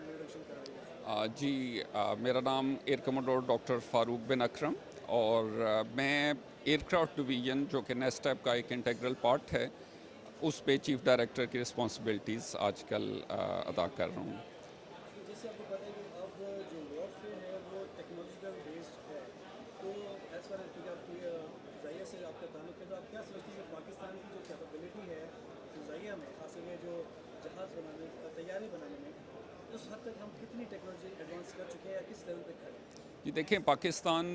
अपना इंट्रोडक्शन कराइए। जी, मेरा नाम एयर कमोडोर डॉक्टर फ़ारूक बिन अकरम और मैं एयरक्राफ्ट डिवीज़न जो कि नेस्टैप का एक इंटीग्रल पार्ट है उस पे चीफ़ डायरेक्टर की रिस्पॉन्सिबिलिटीज़ आजकल अदा कर रहा हूँ। तो जैसे आपको पता है कि अब जो वॉरफेयर है वो टेक्नोलॉजिकल बेस्ड है, तो एज़ फार एज क्योंकि आपकी फ़िज़ाइया से आपका ताल्लुक है, तो आप क्या समझते हैं कि पाकिस्तान की जो कैपेबिलिटी है फ़िज़ाइया में, ख़ास करके जो जहाज़ बनाने तैयारी बनाने में, उस हद तक हम कितनी टेक्नोलॉजी एडवांस कर चुके हैं या किस लेवल पे खड़े हैं? जी देखें, Pakistan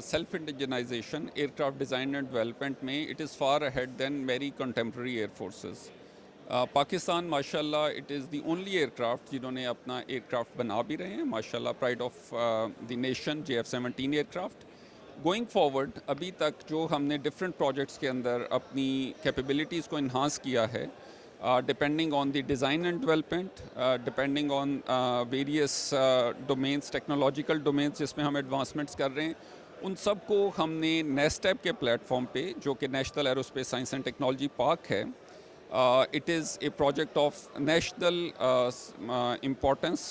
self indigenisation aircraft design and development में it is far ahead than very contemporary air forces. Pakistan माशाल्लाह it is the only aircraft जिन्होंने अपना एयरक्राफ्ट बना भी रहे हैं, माशाल्लाह pride of the nation JF-17 aircraft. Going forward अभी तक जो हमने डिफरेंट प्रोजेक्ट्स के अंदर अपनी कैपेबिलिटीज़ को इन्हांस किया है, depending on the design and development, depending on various domains, technological domains जिसमें हम एडवांसमेंट्स कर रहे हैं, उन सब को हमने नेस्टैप के प्लेटफॉर्म पे जो कि national aerospace science and technology park है, it is a project of national importance,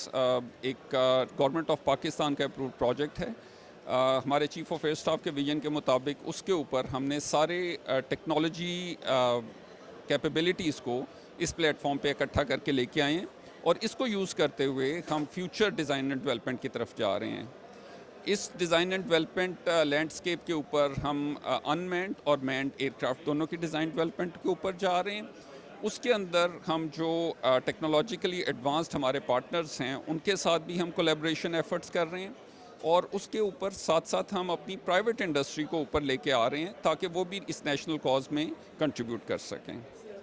एक गवर्नमेंट ऑफ पाकिस्तान का अप्रूव्ड प्रोजेक्ट है। हमारे चीफ ऑफ एयर स्टाफ के विजन के मुताबिक उसके ऊपर हमने सारे टेक्नोलॉजी कैपेबिलिटीज़ को इस प्लेटफॉर्म पे इकट्ठा करके लेके आए हैं और इसको यूज़ करते हुए हम फ्यूचर डिज़ाइन एंड डेवलपमेंट की तरफ जा रहे हैं। इस डिज़ाइन एंड डेवलपमेंट लैंडस्केप के ऊपर हम अनमैन्ड और मैन्ड एयरक्राफ्ट दोनों की डिज़ाइन डेवलपमेंट के ऊपर जा रहे हैं। उसके अंदर हम जो टेक्नोलॉजिकली एडवांस्ड हमारे पार्टनर्स हैं उनके साथ भी हम कोलैबोरेशन एफर्ट्स कर रहे हैं और उसके ऊपर साथ साथ हम अपनी प्राइवेट इंडस्ट्री को ऊपर लेके आ रहे हैं ताकि वो भी इस नेशनल कॉज में कंट्रीब्यूट कर सकें। जैसे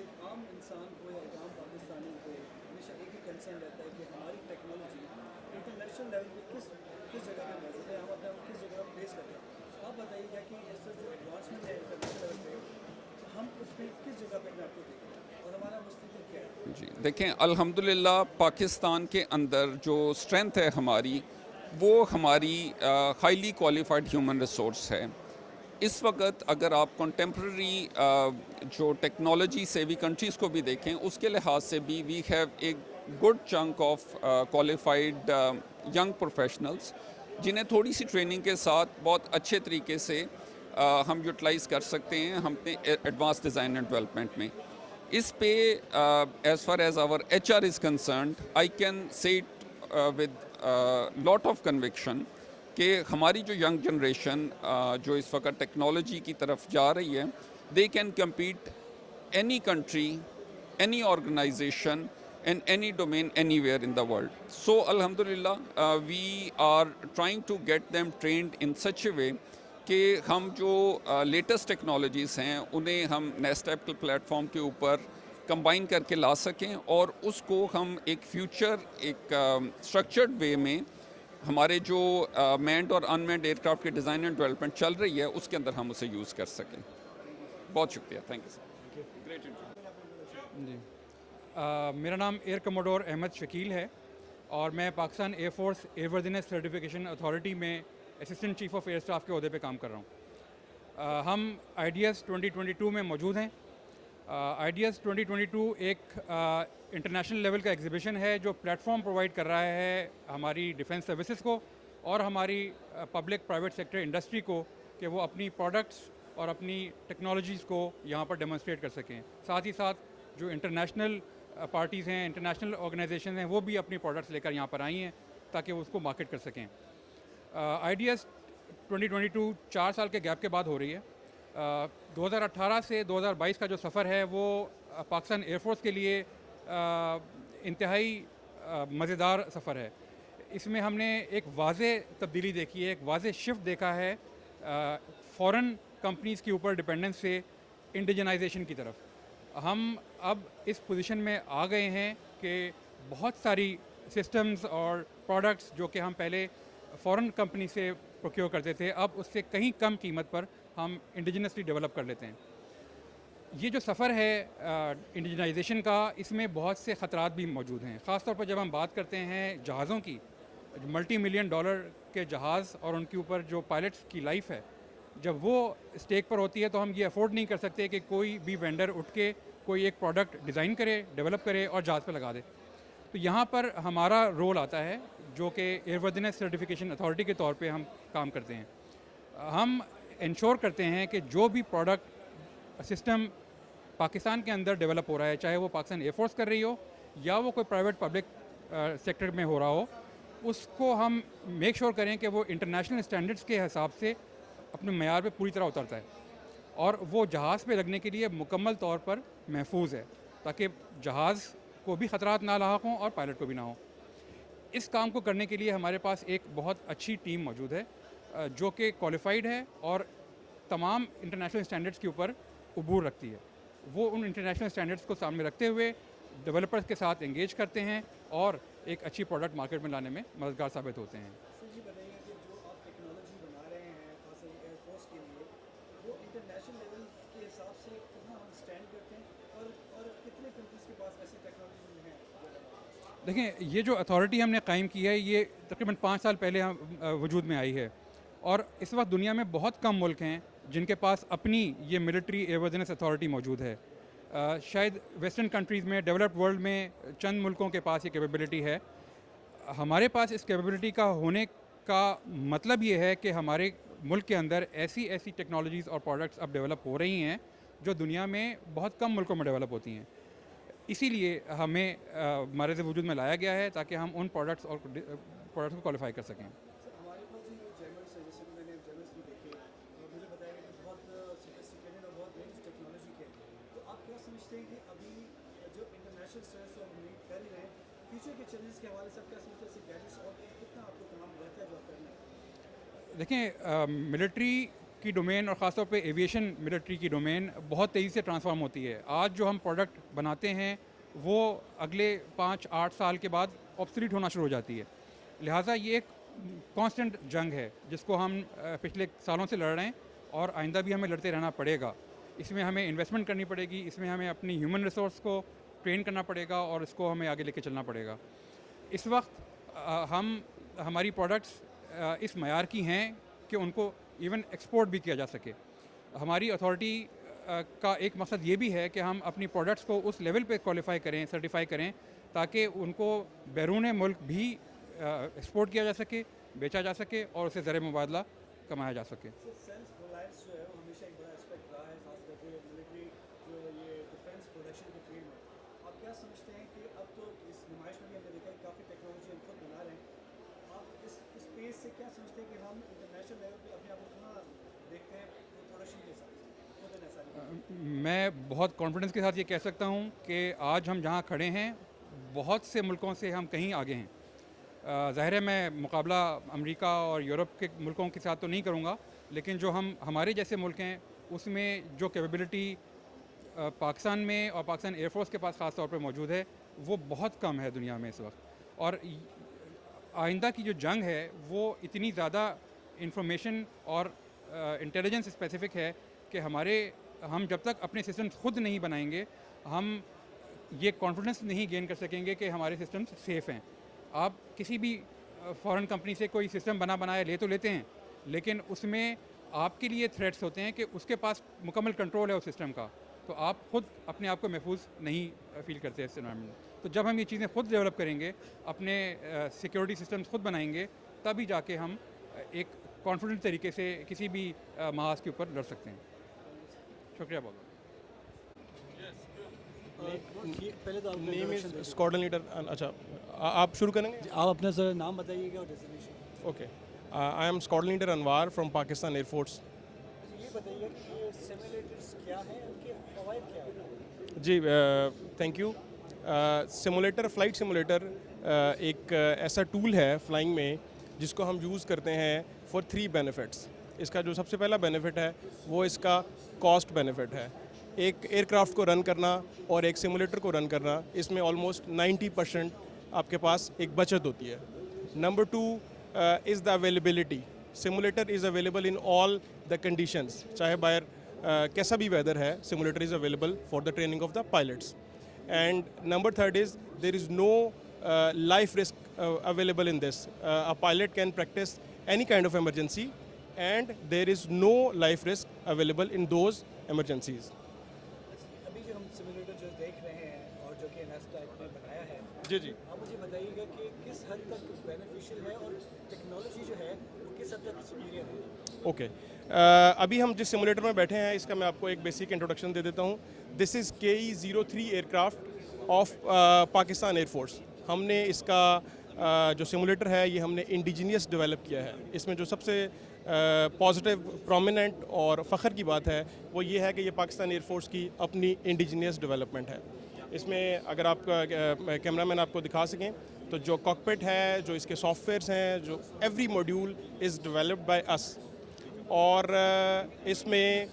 एक आम इंसान को या एक आम पाकिस्तानी को हमेशा एक ही कंसर्न रहता है कि हमारी टेक्नोलॉजी इंटरनेशनल लेवल पे किस किस जगह पे मौजूद है, हम अपने आप को किस जगह पे प्लेस करते हैं। आप बताइएगा कि इस तरह जो एडवांसमेंट है इंटरनेशनल लेवल पे, हम उसमें किस जगह पे अपने आप को देखते हैं और हमारा मुस्तकबिल क्या है? जी देखें, अल्हम्दुलिल्लाह पाकिस्तान के अंदर जो स्ट्रेंथ है हमारी, वो हमारी हाईली क्वालिफाइड ह्यूमन रिसोर्स है। इस वक्त अगर आप कंटेम्प्रेरी जो टेक्नोलॉजी से भी कंट्रीज़ को भी देखें, उसके लिहाज से भी we have a good chunk of qualified young professionals जिन्हें थोड़ी सी ट्रेनिंग के साथ बहुत अच्छे तरीके से हम यूटिलाइज़ कर सकते हैं हम अपने एडवांस डिज़ाइन एंड डेवलपमेंट में। इस पे as far as our HR is concerned, I can say it with lot of conviction कि हमारी जो यंग जनरेशन जो इस वक्त टेक्नोलॉजी की तरफ जा रही है, they can compete any country, any organization in any domain anywhere in the world. So alhamdulillah, we are trying to get them trained in such a way कि हम जो लेटेस्ट टेक्नोलॉजीज़ हैं उन्हें हम नेस्टैप के प्लेटफॉर्म के ऊपर कंबाइन करके ला सकें और उसको हम एक फ्यूचर एक स्ट्रक्चर्ड वे में हमारे जो मैन्ड और अनमैन्ड एयरक्राफ्ट की डिज़ाइन एंड डेवलपमेंट चल रही है उसके अंदर हम उसे यूज़ कर सकें। बहुत शुक्रिया, thank you sir. Thank you. Great interview. अपना इंट्रोडक्शन। जी। मेरा नाम एयर कमोडोर अहमद शकील है और मैं Pakistan air force airworthiness certification authority में assistant chief of air staff के अहदे पे काम कर रहा हूँ। हम IDS 2022 में मौजूद हैं। IDS 2022 एक इंटरनेशनल लेवल का एग्जीबिशन है जो प्लेटफॉर्म प्रोवाइड कर रहा है हमारी डिफेंस सर्विसेज को और हमारी पब्लिक प्राइवेट सेक्टर इंडस्ट्री को कि वो अपनी प्रोडक्ट्स और अपनी टेक्नोलॉजीज़ को यहाँ पर डेमोन्स्ट्रेट कर सकें। साथ ही साथ जो इंटरनेशनल पार्टीज़ हैं, इंटरनेशनल ऑर्गेनाइजेशन हैं, वो भी अपनी प्रोडक्ट्स लेकर यहाँ पर आई हैं ताकि वो उसको मार्केट कर सकें। IDS 2022 4 साल के गैप के बाद हो रही है। 2018 से 2022 का जो सफ़र है वो पाकिस्तान एयरफोर्स के लिए इंतहाई मज़ेदार सफ़र है। इसमें हमने एक वाज़े तब्दीली देखी है, एक वाज़े शिफ्ट देखा है फ़ॉरेन कंपनीज़ के ऊपर डिपेंडेंस से इंडिजनाइजेशन की तरफ। हम अब इस पोजीशन में आ गए हैं कि बहुत सारी सिस्टम्स और प्रोडक्ट्स जो कि हम पहले फ़ॉरेन कंपनी से प्रोक्योर करते थे, अब उससे कहीं कम कीमत पर हम इंडिजिनसली डेवलप कर लेते हैं। ये जो सफ़र है इंडिजनाइजेशन का, इसमें बहुत से ख़तरात भी मौजूद हैं। ख़ास तौर पर जब हम बात करते हैं जहाज़ों की, $multi-million के जहाज़ और उनके ऊपर जो पायलट्स की लाइफ है, जब वो स्टेक पर होती है तो हम ये अफोर्ड नहीं कर सकते कि कोई भी वेंडर उठ के कोई एक प्रोडक्ट डिज़ाइन करे, डेवलप करे और जहाज़ पे लगा दे। तो यहाँ पर हमारा रोल आता है जो कि एयरवर्दिनेस सर्टिफिकेशन अथॉरिटी के तौर पे हम काम करते हैं। हम इंश्योर करते हैं कि जो भी प्रोडक्ट सिस्टम पाकिस्तान के अंदर डेवलप हो रहा है, चाहे वो पाकिस्तान एयरफोर्स कर रही हो या वो कोई प्राइवेट पब्लिक सेक्टर में हो रहा हो, उसको हम मेक श्योर करें कि वो इंटरनेशनल स्टैंडर्ड्स के हिसाब से अपने मयार पे पूरी तरह उतरता है और वो जहाज़ पे लगने के लिए मुकम्मल तौर पर महफूज है, ताकि जहाज़ को भी ख़तरात ना लाहक हों और पायलट को भी ना हो। इस काम को करने के लिए हमारे पास एक बहुत अच्छी टीम मौजूद है जो कि क्वालिफाइड है और तमाम इंटरनेशनल स्टैंडर्ड्स के ऊपर उबूर रखती है। वो उन इंटरनेशनल स्टैंडर्ड्स को सामने रखते हुए डेवलपर्स के साथ एंगेज करते हैं और एक अच्छी प्रोडक्ट मार्केट में लाने में मददगार साबित होते हैं। सर ये बताइए कि जो आप टेक्नोलॉजी बना रहे हैं खासकर एयरफोर्स के लिए, वो इंटरनेशनल लेवल के हिसाब से कहाँ हम स्टैंड करते हैं और कितने कंट्रीज़ के पास ऐसी टेक्नोलॉजी हैं? देखें, ये जो अथॉरिटी हमने कायम की है ये तकरीबन 5 साल पहले हम वजूद में आई है और इस वक्त दुनिया में बहुत कम मुल्क हैं जिनके पास अपनी ये मिलिट्री एयरवर्दिनेस अथॉरिटी मौजूद है। शायद वेस्टर्न कंट्रीज़ में, डेवलप्ड वर्ल्ड में चंद मुल्कों के पास ये कैपेबिलिटी है। हमारे पास इस कैपेबिलिटी का होने का मतलब ये है कि हमारे मुल्क के अंदर ऐसी ऐसी टेक्नोलॉजीज़ और प्रोडक्ट्स अब डेवलप हो रही हैं जो दुनिया में बहुत कम मुल्कों में डेवलप होती हैं। इसीलिए हमें हमारे से वजूद में लाया गया है ताकि हम उन प्रोडक्ट्स को क्वालिफाई कर सकें। सर हमारे पास जो जैमर्स है, जैसे कि मैंने जैमर्स भी देखे और मुझे बताया गया कि बहुत सोफिस्टिकेटेड और बहुत रेंज टेक्नोलॉजी के हैं। तो आप क्या समझते हैं कि अभी जो इंटरनेशनल स्टैंडर्ड्स को हम मीट कर ही रहे हैं, फ्यूचर के चैलेंजेस के हवाले से आप क्या समझते हैं? गैजेट्स और कितना आपको काम रहता है जो आप करना है? देखें, मिलिट्री की डोमेन और ख़ासतौर पे एविएशन मिलिट्री की डोमेन बहुत तेज़ी से ट्रांसफॉर्म होती है। आज जो हम प्रोडक्ट बनाते हैं वो अगले 5-8 साल के बाद ऑब्सोलीट होना शुरू हो जाती है। लिहाजा ये एक कांस्टेंट जंग है जिसको हम पिछले सालों से लड़ रहे हैं और आइंदा भी हमें लड़ते रहना पड़ेगा। इसमें हमें इन्वेस्टमेंट करनी पड़ेगी, इसमें हमें अपनी ह्यूमन रिसोर्स को ट्रेन करना पड़ेगा और इसको हमें आगे लेके चलना पड़ेगा। इस वक्त हमारी प्रोडक्ट्स इस मयार की हैं कि उनको इवन एक्सपोर्ट भी किया जा सके। हमारी अथॉरिटी का एक मकसद ये भी है कि हम अपनी प्रोडक्ट्स को उस लेवल पे क्वालिफाई करें, सर्टिफाई करें ताकि उनको बैरून मुल्क भी एक्सपोर्ट किया जा सके, बेचा जा सके और उससे ज़र मुबादला कमाया जा सके। सर सेल्फ रिलायंस जो है वो हमेशा एक बड़ा एस्पेक्ट रहा है, खास करके मिलिट्री जो ये डिफेंस प्रोडक्शन के फील्ड में। आप क्या समझते हैं कि अब तो इस नुमाइश में भी हमने देखा कि काफ़ी टेक्नोलॉजी हम खुद बना रहे हैं, आप इस स्पेस से क्या समझते हैं कि हम इंटरनेशनल लेवल पे अपने आप को कहाँ देखते हैं प्रोडक्शन के हिसाब से? मैं बहुत कॉन्फिडेंस के साथ ये कह सकता हूँ कि आज हम जहाँ खड़े हैं बहुत से मुल्कों से हम कहीं आगे हैं। ज़ाहिर है मैं मुकाबला अमेरिका और यूरोप के मुल्कों के साथ तो नहीं करूँगा, लेकिन जो हमारे जैसे मुल्क हैं उसमें जो कैपेबिलिटी पाकिस्तान में और पाकिस्तान एयरफोर्स के पास ख़ास तौर पर मौजूद है वो बहुत कम है दुनिया में इस वक्त। और आइंदा की जो जंग है वो इतनी ज़्यादा इंफॉर्मेशन और इंटेलिजेंस स्पेसिफिक है कि हम जब तक अपने सिस्टम्स खुद नहीं बनाएंगे हम ये कॉन्फिडेंस नहीं गेन कर सकेंगे कि हमारे सिस्टम्स सेफ़ हैं। आप किसी भी फॉरेन कंपनी से कोई सिस्टम बनाया ले तो लेते हैं, लेकिन उसमें आपके लिए थ्रेट्स होते हैं कि उसके पास मुकम्मल कंट्रोल है उस सिस्टम का, तो आप खुद अपने आप को महफूज नहीं फील करते इस एनवायरनमेंट में। तो जब हम ये चीज़ें खुद डेवलप करेंगे, अपने सिक्योरिटी सिस्टम्स खुद बनाएंगे, तभी जाके हम एक कॉन्फिडेंट तरीके से किसी भी महाज के ऊपर लड़ सकते हैं। शुक्रिया बहुत। पहले तो नेम इज स्क्वाड्रन लीडर। अच्छा, आप शुरू करेंगे? आप अपना सर नाम बताइएगा और designation. Okay, I am squadron leader Anwar from Pakistan air force. ये बताइए कि ये सिमुलेटर्स क्या हैं, उनके फ़वाइद क्या हैं? जी, thank you. Simulator, flight simulator एक ऐसा टूल है फ्लाइंग में जिसको हम यूज़ करते हैं फॉर 3 बेनिफिट्स। इसका जो सबसे पहला बेनिफिट है वो इसका कॉस्ट बेनिफिट है। एक एयरक्राफ्ट को रन करना और एक सिमुलेटर को रन करना, इसमें ऑलमोस्ट 90% आपके पास एक बचत होती है। Number 2 is the availability. Simulator is available in all the conditions, चाहे बाहर कैसा भी वेदर है, simulator is available for the training of the pilots. And number 3 is there is no life risk available in this. A pilot can practice any kind of emergency and there is no life risk available in those emergencies. अभी जो हम simulator जो देख रहे हैं और जो कि एनएस टाइप में बनाया है, जी जी। आप मुझे बताइएगा कि किस हद तक बेनिफिशियल है और टेक्नोलॉजी जो है वो किस हद तक सुपीरियर है। ओके अभी हम जिस सिमुलेटर में बैठे हैं इसका मैं आपको एक बेसिक इंट्रोडक्शन दे देता हूँ। This is KE-03 aircraft of Pakistan air force. हमने इसका जो सिमुलेटर है ये हमने इंडिजीनियस डेवलप किया है। इसमें जो सबसे पॉजिटिव प्रोमिनेंट और फ़ख्र की बात है वो ये है कि ये पाकिस्तान एयरफोर्स की अपनी इंडिजीनियस डेवलपमेंट है। इसमें अगर आपका कैमरामैन आपको दिखा सकें तो जो कॉकपिट है, जो इसके सॉफ्टवेयर्स हैं, जो every module is developed by us. और इसमें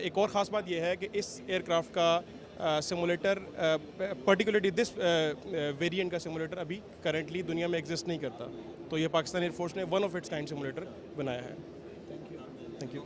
एक और ख़ास बात यह है कि इस एयरक्राफ्ट का सिमुलेटर पर्टिकुलरली दिस वेरिएंट का सिमुलेटर अभी करंटली दुनिया में एग्जिस्ट नहीं करता। तो ये पाकिस्तान एयरफोर्स ने one of its kind simulator बनाया है। Thank you.